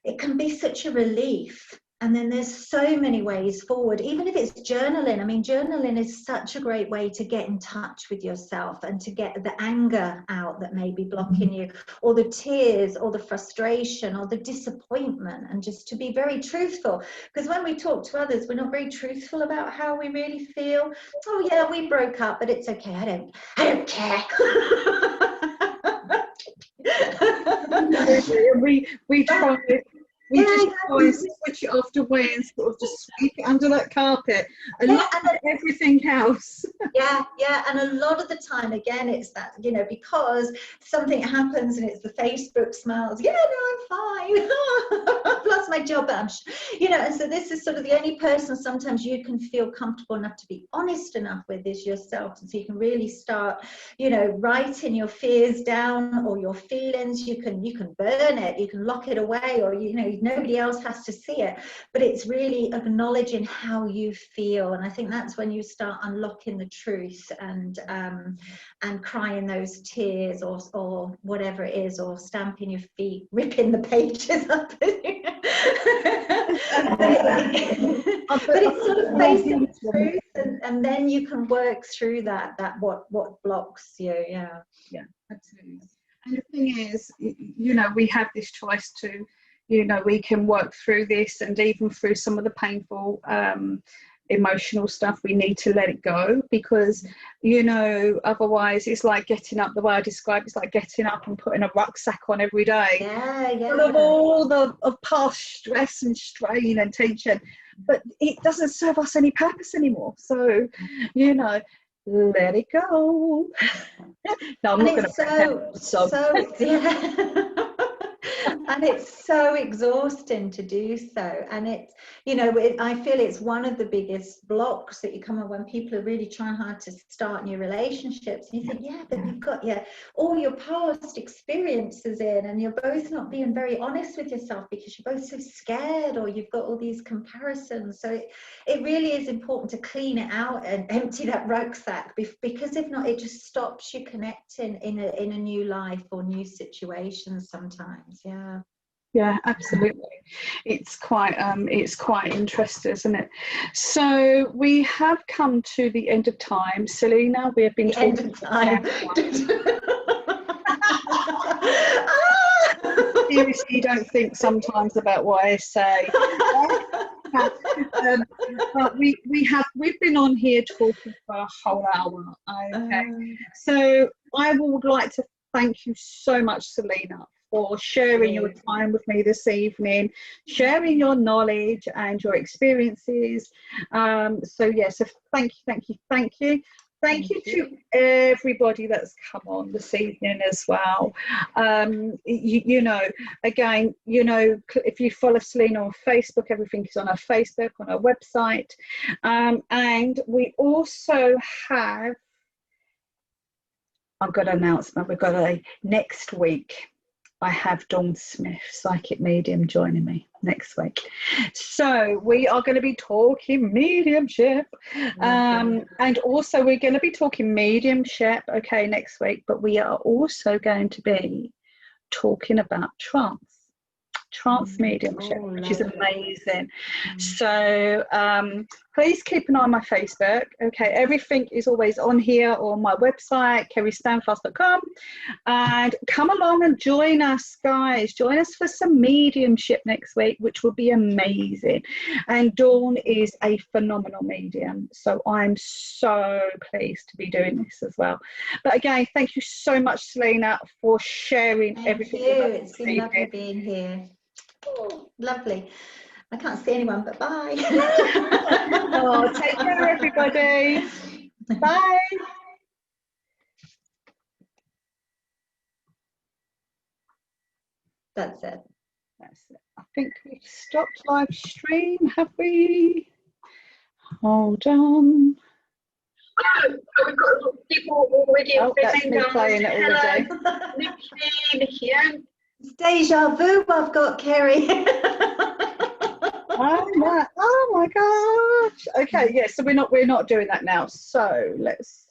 Speaker 2: it can be such a relief. And then there's so many ways forward, even if it's journaling. I mean, journaling is such a great way to get in touch with yourself and to get the anger out that may be blocking you, or the tears, or the frustration, or the disappointment, and just to be very truthful. Because when we talk to others, we're not very truthful about how we really feel. Oh yeah, we broke up, but it's okay. I don't care.
Speaker 1: we try. We just try and switch it off to way and sort of just sweep it under that carpet and look at everything else.
Speaker 2: Yeah, and a lot of the time, again, it's that, you know, because something happens and it's the Facebook smiles, yeah, no, I'm fine. I've lost my job, but you know, and so this is sort of the only person sometimes you can feel comfortable enough to be honest enough with is yourself. And so you can really start, you know, writing your fears down or your feelings. You can burn it, you can lock it away, or, you know, nobody else has to see it, but it's really acknowledging how you feel. And I think that's when you start unlocking the truth and crying those tears, or whatever it is, or stamping your feet, ripping the pages up. But it's sort of facing the truth, and then you can work through that what blocks you. Yeah,
Speaker 1: absolutely. And the thing is, you know, we have this choice to, you know, we can work through this, and even through some of the painful emotional stuff, we need to let it go, because, you know, otherwise it's like getting up, the way I describe it's like getting up and putting a rucksack on every day full of all the past stress and strain and tension, but it doesn't serve us any purpose anymore. So, you know, let it go. No, I'm not going to
Speaker 2: and it's so exhausting to do so. And it's, you know, I feel it's one of the biggest blocks that you come up when people are really trying hard to start new relationships. And you think, yeah, but you've got all your past experiences in, and you're both not being very honest with yourself because you're both so scared, or you've got all these comparisons. So it really is important to clean it out and empty that rucksack, because if not, it just stops you connecting in a new life or new situations sometimes. Yeah,
Speaker 1: absolutely. It's quite interesting, isn't it? So we have come to the end of time, Selena. We have been talking
Speaker 2: end of time.
Speaker 1: Seriously, you don't think sometimes about what I say. But we've been on here talking for a whole hour. Okay. So I would like to thank you so much, Selena, for sharing your time with me this evening, sharing your knowledge and your experiences. So thank you. Thank you to everybody that's come on this evening as well. You know, again, you know, if you follow Selena on Facebook, everything is on our Facebook, on our website. And we also have, I've got an announcement, we've got a next week. I have Dawn Smith, psychic medium, joining me next week. So we are going to be talking mediumship. And also we're going to be talking mediumship, okay, next week. But we are also going to be talking about trance mediumship, which is amazing. So please keep an eye on my Facebook. Okay, everything is always on here or on my website, kerrystandfast.com. And come along and join us, guys. Join us for some mediumship next week, which will be amazing. And Dawn is a phenomenal medium, so I'm so pleased to be doing this as well. But again, thank you so much, Selena, for sharing everything with us.
Speaker 2: It's been lovely being here. Oh, lovely. I can't see anyone, but bye.
Speaker 1: Oh, take care, everybody. Bye.
Speaker 2: That's it.
Speaker 1: That's it. I think we've stopped live stream, have we? Hold on.
Speaker 3: Oh, we've got people already.
Speaker 1: Oh, that's me playing it already.
Speaker 3: Nikki.
Speaker 2: It's deja vu I've got, Kerry.
Speaker 1: Oh my gosh. Okay, yeah, so we're not doing that now. So let's